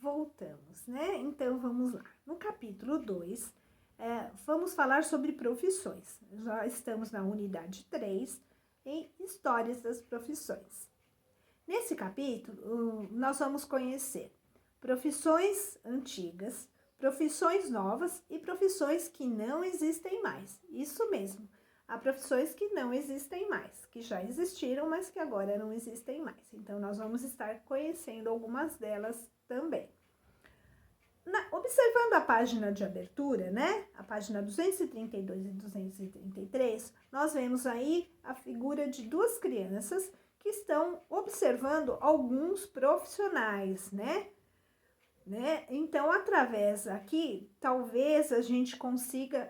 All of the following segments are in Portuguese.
voltamos, né? Então, vamos lá. No capítulo 2, vamos falar sobre profissões. Já estamos na unidade 3, em Histórias das Profissões. Nesse capítulo, nós vamos conhecer profissões antigas, profissões novas e profissões que não existem mais. Isso mesmo, há profissões que não existem mais, que já existiram, mas que agora não existem mais. Então, nós vamos estar conhecendo algumas delas também. Observando a página de abertura, né? A página 232 e 233, nós vemos aí a figura de duas crianças que estão observando alguns profissionais, né? Então, através aqui, talvez a gente consiga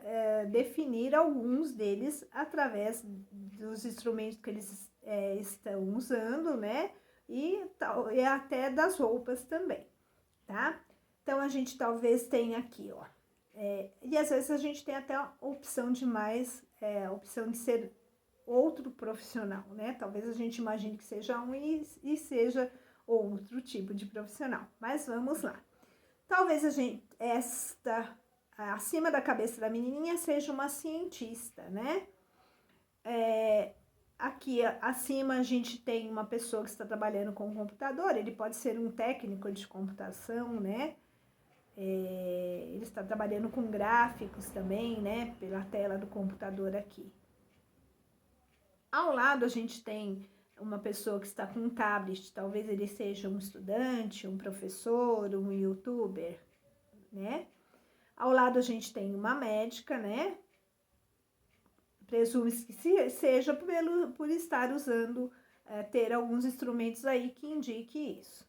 definir alguns deles através dos instrumentos que eles estão usando, né? E até das roupas também, tá? Então, a gente talvez tenha aqui, ó. E às vezes a gente tem até a opção de opção de ser outro profissional, né? Talvez a gente imagine que seja um e seja outro tipo de profissional. Mas vamos lá. Talvez acima da cabeça da menininha seja uma cientista, né? Aqui acima a gente tem uma pessoa que está trabalhando com o computador, ele pode ser um técnico de computação, né? Ele está trabalhando com gráficos também, né? Pela tela do computador aqui. Ao lado a gente tem uma pessoa que está com um tablet, talvez ele seja um estudante, um professor, um youtuber, né? Ao lado a gente tem uma médica, né? Presume-se que seja por estar usando, ter alguns instrumentos aí que indique isso.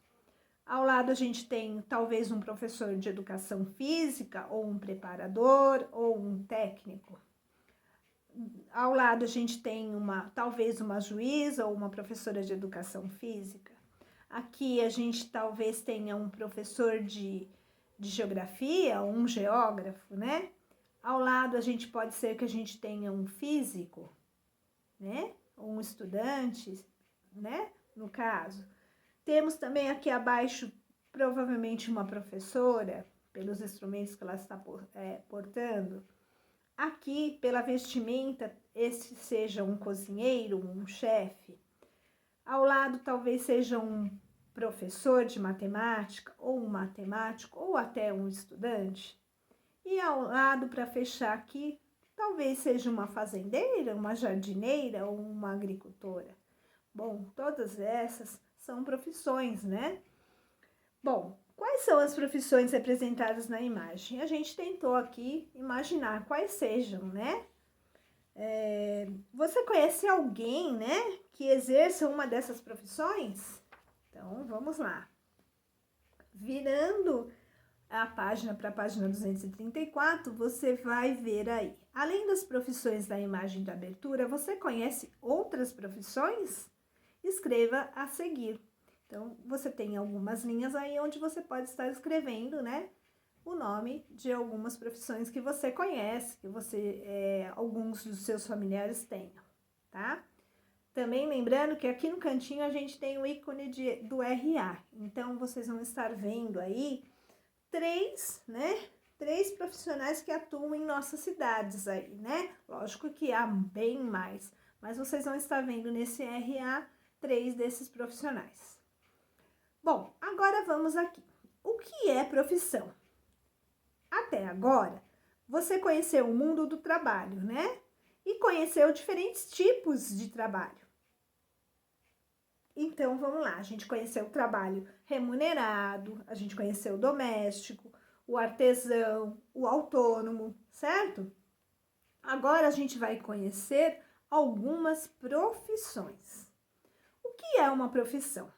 Ao lado a gente tem talvez um professor de educação física, ou um preparador, ou um técnico. Ao lado a gente tem talvez uma juíza ou uma professora de educação física. Aqui a gente talvez tenha um professor de geografia, ou um geógrafo, né? Ao lado a gente pode ser que a gente tenha um físico, né? Ou um estudante, né? No caso. Temos também aqui abaixo provavelmente uma professora, pelos instrumentos que ela está portando. Aqui, pela vestimenta, esse seja um cozinheiro, um chefe. Ao lado, talvez seja um professor de matemática, ou um matemático, ou até um estudante. E ao lado, para fechar aqui, talvez seja uma fazendeira, uma jardineira ou uma agricultora. Bom, todas essas são profissões, né? Bom, quais são as profissões representadas na imagem? A gente tentou aqui imaginar quais sejam, né? Você conhece alguém, né, que exerça uma dessas profissões? Então, vamos lá. Virando a página para a página 234, você vai ver aí. Além das profissões da imagem de abertura, você conhece outras profissões? Escreva a seguir. Então, você tem algumas linhas aí onde você pode estar escrevendo, né, o nome de algumas profissões que você conhece, que alguns dos seus familiares tenham, tá? Também lembrando que aqui no cantinho a gente tem o ícone do RA. Então, vocês vão estar vendo aí três profissionais que atuam em nossas cidades aí, né? Lógico que há bem mais, mas vocês vão estar vendo nesse RA 3 desses profissionais. Bom, agora vamos aqui. O que é profissão? Até agora, você conheceu o mundo do trabalho, né? E conheceu diferentes tipos de trabalho. Então, vamos lá. A gente conheceu o trabalho remunerado, a gente conheceu o doméstico, o artesão, o autônomo, certo? Agora, a gente vai conhecer algumas profissões. O que é uma profissão?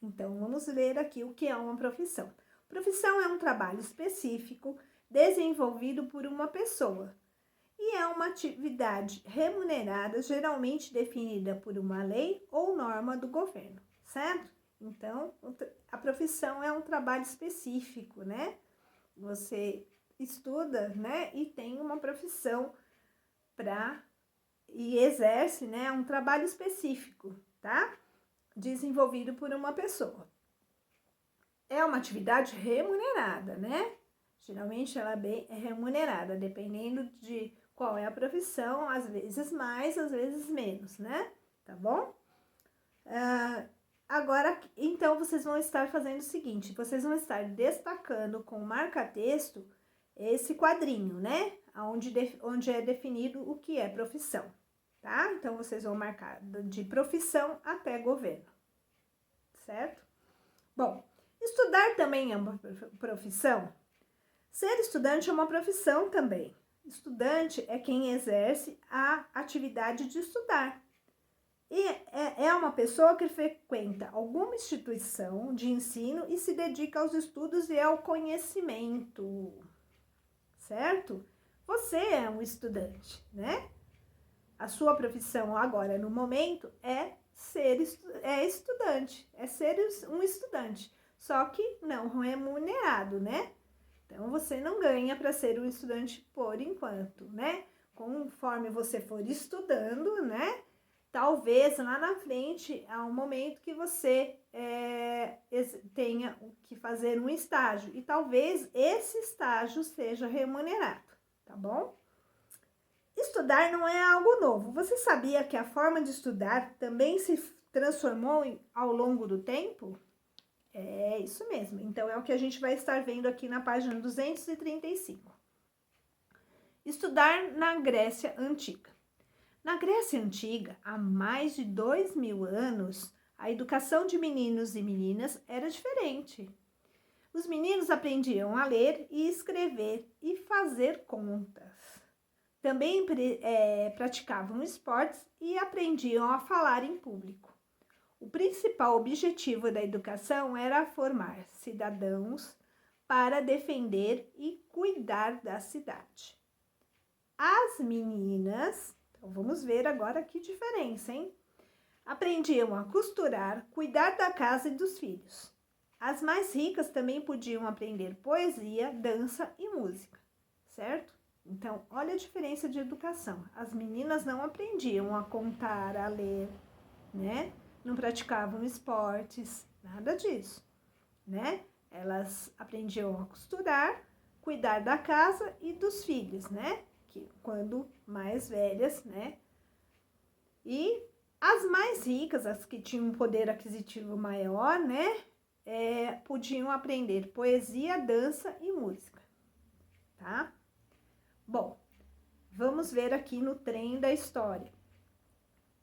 Então, vamos ver aqui o que é uma profissão. Profissão é um trabalho específico desenvolvido por uma pessoa e é uma atividade remunerada, geralmente definida por uma lei ou norma do governo, certo? Então, a profissão é um trabalho específico, né? Você estuda, né? E tem uma profissão e exerce, né? Um trabalho específico, tá? Desenvolvido por uma pessoa. É uma atividade remunerada, né? Geralmente ela é remunerada, dependendo de qual é a profissão, às vezes mais, às vezes menos, né? Tá bom? Agora, então, vocês vão estar fazendo o seguinte, vocês vão estar destacando com marca-texto esse quadrinho, né? Onde é definido o que é profissão, tá? Então, vocês vão marcar de profissão até governo, certo? Bom, estudar também é uma profissão? Ser estudante é uma profissão também. Estudante é quem exerce a atividade de estudar. E é uma pessoa que frequenta alguma instituição de ensino e se dedica aos estudos e ao conhecimento, certo? Você é um estudante, né? A sua profissão agora, no momento, é ser estudante, é ser um estudante, só que não remunerado, né? Então, você não ganha para ser um estudante por enquanto, né? Conforme você for estudando, né? Talvez lá na frente, há um momento que você tenha que fazer um estágio. E talvez esse estágio seja remunerado, tá bom? Estudar não é algo novo. Você sabia que a forma de estudar também se transformou ao longo do tempo? É isso mesmo. Então, é o que a gente vai estar vendo aqui na página 235. Estudar na Grécia Antiga. Na Grécia Antiga, há mais de 2000 anos, a educação de meninos e meninas era diferente. Os meninos aprendiam a ler e escrever e fazer contas. Também praticavam esportes e aprendiam a falar em público. O principal objetivo da educação era formar cidadãos para defender e cuidar da cidade. As meninas, então vamos ver agora que diferença, hein? Aprendiam a costurar, cuidar da casa e dos filhos. As mais ricas também podiam aprender poesia, dança e música, certo? Então, olha a diferença de educação. As meninas não aprendiam a contar, a ler, né? Não praticavam esportes, nada disso, né? Elas aprendiam a costurar, cuidar da casa e dos filhos, né? Que quando mais velhas, né? E as mais ricas, as que tinham um poder aquisitivo maior, né? Podiam aprender poesia, dança e música, tá? Bom, vamos ver aqui no trem da história.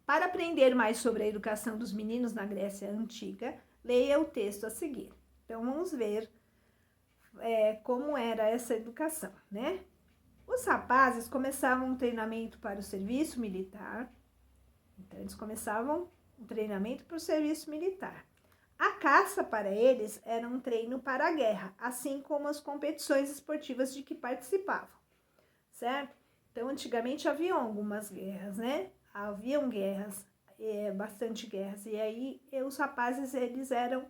Para aprender mais sobre a educação dos meninos na Grécia Antiga, leia o texto a seguir. Então, vamos ver como era essa educação, né? Os rapazes começavam um treinamento para o serviço militar. Então, eles começavam um treinamento para o serviço militar. A caça para eles era um treino para a guerra, assim como as competições esportivas de que participavam, certo? Então, antigamente haviam algumas guerras, né? Haviam guerras, bastante guerras, e aí os rapazes, eles eram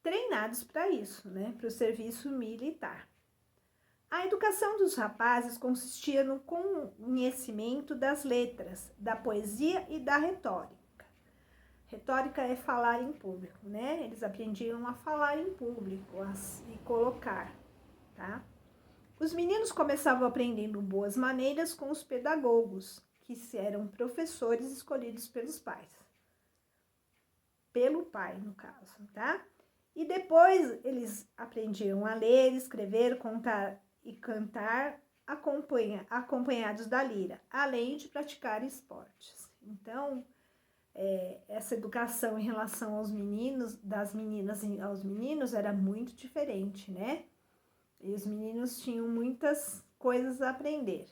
treinados para isso, né? Para o serviço militar. A educação dos rapazes consistia no conhecimento das letras, da poesia e da retórica. Retórica é falar em público, né? Eles aprendiam a falar em público e colocar, tá? Os meninos começavam aprendendo boas maneiras com os pedagogos, que eram professores escolhidos pelos pais. Pelo pai, no caso, tá? E depois eles aprendiam a ler, escrever, contar e cantar, acompanhados da lira, além de praticar esportes. Então, essa educação em relação aos meninos, das meninas aos meninos, era muito diferente, né? E os meninos tinham muitas coisas a aprender,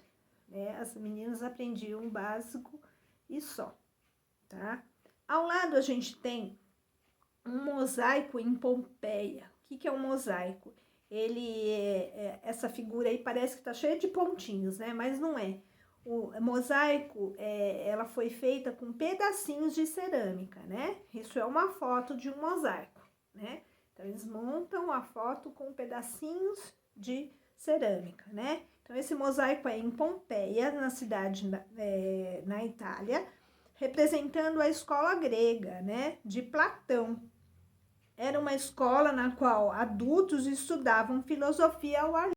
né? As meninas aprendiam o básico e só, tá? Ao lado a gente tem um mosaico em Pompeia. O que é um mosaico? Essa figura aí parece que tá cheia de pontinhos, né? Mas não é. O mosaico, ela foi feita com pedacinhos de cerâmica, né? Isso é uma foto de um mosaico, né? Então, eles montam a foto com pedacinhos de cerâmica, né? Então, esse mosaico é em Pompeia, na cidade, na Itália, representando a escola grega, né? De Platão. era uma escola na qual adultos estudavam filosofia ao ar